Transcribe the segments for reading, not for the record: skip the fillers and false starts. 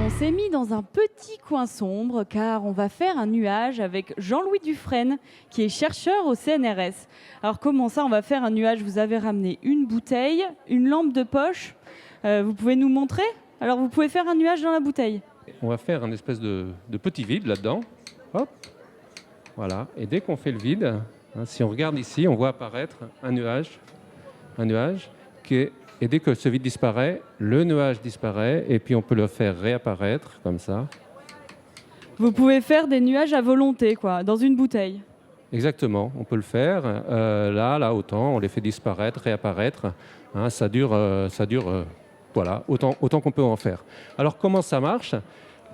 On s'est mis dans un petit coin sombre car on va faire un nuage avec Jean-Louis Dufresne qui est chercheur au CNRS. Alors comment ça on va faire un nuage? Vous avez ramené une bouteille, une lampe de poche. Vous pouvez nous montrer? Alors vous pouvez faire un nuage dans la bouteille. On va faire un espèce de petit vide là-dedans. Hop, voilà. Et dès qu'on fait le vide, si on regarde ici, on voit apparaître un nuage et dès que ce vide disparaît, le nuage disparaît et puis on peut le faire réapparaître comme ça. Vous pouvez faire des nuages à volonté, quoi, dans une bouteille. Exactement, on peut le faire. Là, autant, on les fait disparaître, réapparaître. Ça dure, voilà, autant qu'on peut en faire. Alors comment ça marche?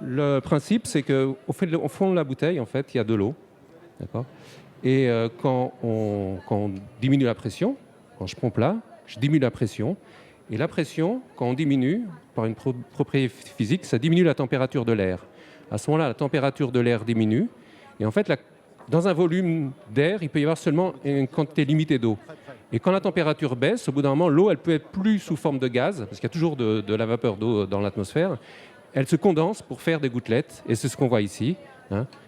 Le principe, c'est qu'au fond de la bouteille, en fait, il y a de l'eau. D'accord. Et quand on diminue la pression, quand je pompe là, je diminue la pression. Et la pression, quand on diminue, par une propriété physique, ça diminue la température de l'air. À ce moment-là, la température de l'air diminue. Et en fait, dans un volume d'air, il peut y avoir seulement une quantité limitée d'eau. Et quand la température baisse, au bout d'un moment, l'eau, elle peut être plus sous forme de gaz, parce qu'il y a toujours de la vapeur d'eau dans l'atmosphère. Elle se condense pour faire des gouttelettes, et c'est ce qu'on voit ici.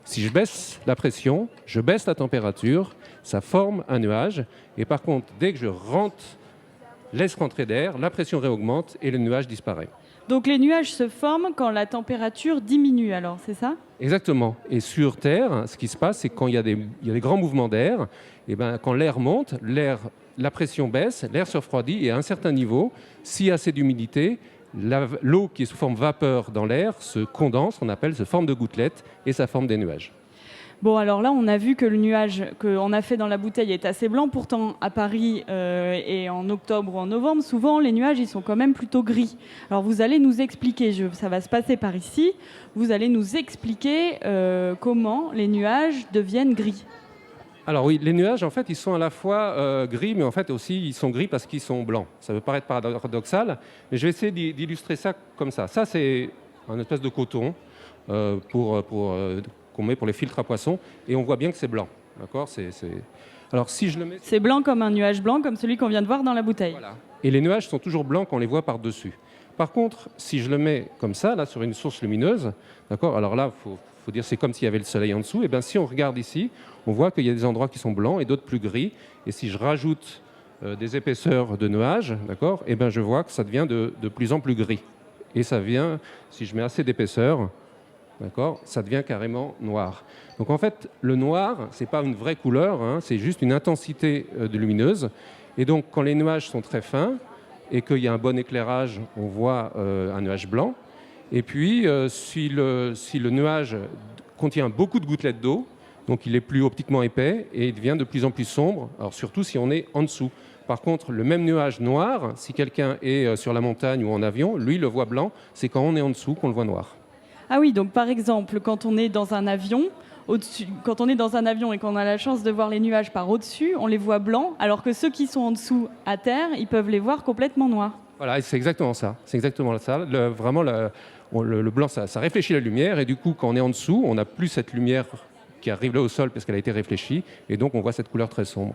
Si je baisse la pression, je baisse la température, ça forme un nuage. Et par contre, dès que je laisse rentrer d'air, la pression réaugmente et le nuage disparaît. Donc les nuages se forment quand la température diminue, alors, c'est ça? Exactement. Et sur Terre, ce qui se passe, c'est quand il y a des grands mouvements d'air, et quand l'air monte, la pression baisse, l'air se refroidit, et à un certain niveau, s'il y a assez d'humidité, l'eau qui est sous forme vapeur dans l'air se condense, se forme de gouttelettes, et ça forme des nuages. Bon, alors là, on a vu que le nuage qu'on a fait dans la bouteille est assez blanc. Pourtant, à Paris et en octobre ou en novembre, souvent, les nuages, ils sont quand même plutôt gris. Alors, vous allez nous expliquer, ça va se passer par ici, vous allez nous expliquer comment les nuages deviennent gris. Alors oui, les nuages, en fait, ils sont à la fois gris, mais en fait aussi, ils sont gris parce qu'ils sont blancs. Ça peut paraître paradoxal, mais je vais essayer d'illustrer ça comme ça. Ça, c'est un espèce de coton qu'on met pour les filtres à poissons, et on voit bien que c'est blanc. D'accord. Alors si je le mets... C'est blanc comme un nuage blanc, comme celui qu'on vient de voir dans la bouteille. Voilà. Et les nuages sont toujours blancs quand on les voit par-dessus. Par contre, si je le mets comme ça, là, sur une source lumineuse, d'accord. Alors là, faut dire c'est comme s'il y avait le soleil en dessous. Et bien, si on regarde ici, on voit qu'il y a des endroits qui sont blancs et d'autres plus gris. Et si je rajoute des épaisseurs de nuages, d'accord, et ben je vois que ça devient de plus en plus gris. Et ça vient, si je mets assez d'épaisseur, d'accord, ça devient carrément noir. Donc en fait, le noir, c'est pas une vraie couleur, c'est juste une intensité de lumineuse. Et donc quand les nuages sont très fins et qu'il y a un bon éclairage, on voit un nuage blanc. Et puis si le nuage contient beaucoup de gouttelettes d'eau, donc il est plus optiquement épais et il devient de plus en plus sombre, alors surtout si on est en dessous. Par contre, le même nuage noir, si quelqu'un est sur la montagne ou en avion, lui le voit blanc, c'est quand on est en dessous qu'on le voit noir. Ah oui, donc par exemple, quand on est dans un avion, et qu'on a la chance de voir les nuages par au-dessus, on les voit blancs, alors que ceux qui sont en dessous à terre, ils peuvent les voir complètement noirs. Voilà, et c'est exactement ça. C'est exactement ça. Vraiment, le blanc, ça réfléchit la lumière, et du coup, quand on est en dessous, on n'a plus cette lumière qui arrive là au sol parce qu'elle a été réfléchie, et donc on voit cette couleur très sombre.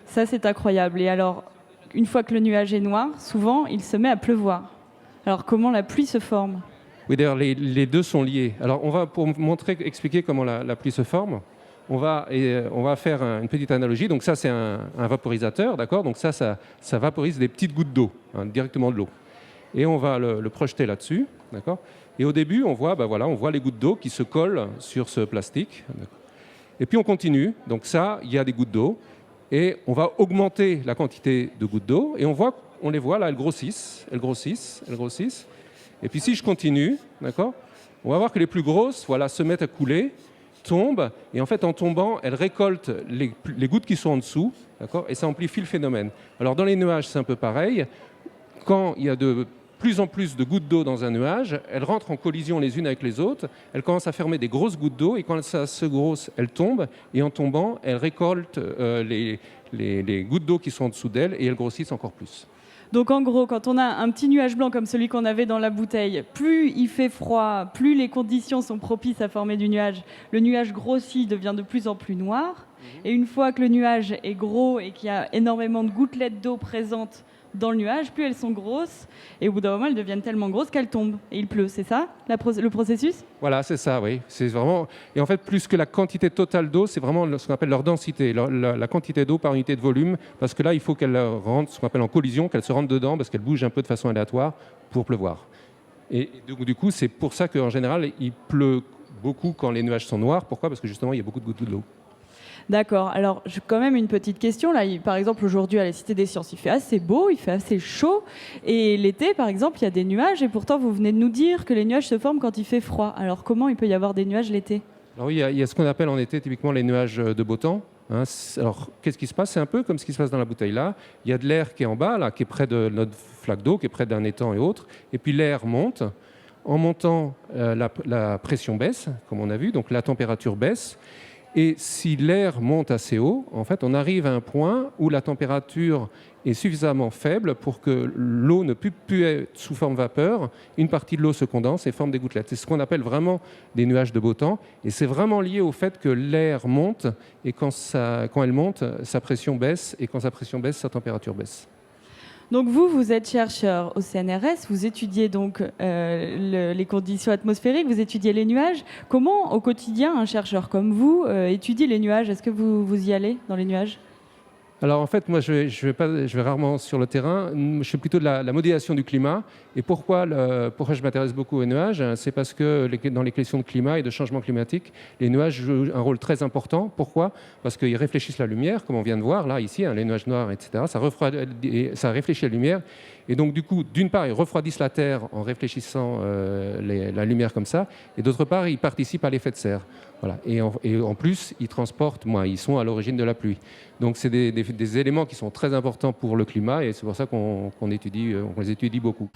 Ça, c'est incroyable. Et alors, une fois que le nuage est noir, souvent, il se met à pleuvoir. Alors, comment la pluie se forme ? Oui, d'ailleurs, les deux sont liés. Alors, pour expliquer comment la pluie se forme, on va faire une petite analogie. Donc ça, c'est un vaporisateur, d'accord. Donc ça vaporise des petites gouttes d'eau, directement de l'eau. Et on va le projeter là-dessus, d'accord. Et au début, on voit les gouttes d'eau qui se collent sur ce plastique. Et puis on continue. Donc ça, il y a des gouttes d'eau. Et on va augmenter la quantité de gouttes d'eau. Et on les voit là, elles grossissent. Et puis si je continue, d'accord, on va voir que les plus grosses, se mettent à couler, tombent, et en fait en tombant, elles récoltent les gouttes qui sont en dessous, d'accord, et ça amplifie le phénomène. Alors dans les nuages, c'est un peu pareil. Quand il y a de plus en plus de gouttes d'eau dans un nuage, elles rentrent en collision les unes avec les autres, elles commencent à former des grosses gouttes d'eau, et quand ça se grosse, elles tombent, et en tombant, elles récoltent les gouttes d'eau qui sont en dessous d'elles, et elles grossissent encore plus. Donc en gros, quand on a un petit nuage blanc comme celui qu'on avait dans la bouteille, plus il fait froid, plus les conditions sont propices à former du nuage, le nuage grossit, devient de plus en plus noir. Et une fois que le nuage est gros et qu'il y a énormément de gouttelettes d'eau présentes dans le nuage, plus elles sont grosses, et au bout d'un moment, elles deviennent tellement grosses qu'elles tombent. Et il pleut, c'est ça le processus? Voilà, c'est ça, oui. C'est vraiment... Et en fait, plus que la quantité totale d'eau, c'est vraiment ce qu'on appelle leur densité, la quantité d'eau par unité de volume, parce que là, il faut qu'elle rentre, ce qu'on appelle en collision, qu'elle se rentre dedans, parce qu'elle bouge un peu de façon aléatoire pour pleuvoir. Et donc, du coup, c'est pour ça qu'en général, il pleut beaucoup quand les nuages sont noirs. Pourquoi? Parce que justement, il y a beaucoup de gouttes d'eau. D'accord. Alors, j'ai quand même une petite question. Là, par exemple, aujourd'hui, à la Cité des Sciences, il fait assez beau, il fait assez chaud. Et l'été, par exemple, il y a des nuages. Et pourtant, vous venez de nous dire que les nuages se forment quand il fait froid. Alors, comment il peut y avoir des nuages l'été? Alors oui, il y a ce qu'on appelle en été typiquement les nuages de beau temps. Hein. Alors, qu'est-ce qui se passe? C'est un peu comme ce qui se passe dans la bouteille là. Il y a de l'air qui est en bas, là, qui est près de notre flaque d'eau, qui est près d'un étang et autres. Et puis l'air monte. En montant, la pression baisse, comme on a vu, donc la température baisse. Et si l'air monte assez haut, en fait, on arrive à un point où la température est suffisamment faible pour que l'eau ne puisse plus être sous forme vapeur. Une partie de l'eau se condense et forme des gouttelettes. C'est ce qu'on appelle vraiment des nuages de beau temps. Et c'est vraiment lié au fait que l'air monte et quand elle monte, sa pression baisse. Et quand sa pression baisse, sa température baisse. Donc vous êtes chercheur au CNRS, vous étudiez donc les conditions atmosphériques, vous étudiez les nuages. Comment, au quotidien, un chercheur comme vous étudie les nuages? Est-ce que vous y allez dans les nuages? Alors en fait, moi je vais rarement sur le terrain, je fais plutôt de la modélisation du climat. Et pourquoi je m'intéresse beaucoup aux nuages? C'est parce que dans les questions de climat et de changement climatique, les nuages jouent un rôle très important. Pourquoi? Parce qu'ils réfléchissent la lumière, comme on vient de voir là, ici, hein, les nuages noirs, etc. Ça réfléchit la lumière. Et donc du coup, d'une part, ils refroidissent la Terre en réfléchissant la lumière comme ça, et d'autre part, ils participent à l'effet de serre. Voilà. Et en plus, ils transportent moins, ils sont à l'origine de la pluie. Donc c'est des éléments qui sont très importants pour le climat, et c'est pour ça qu'on les étudie beaucoup.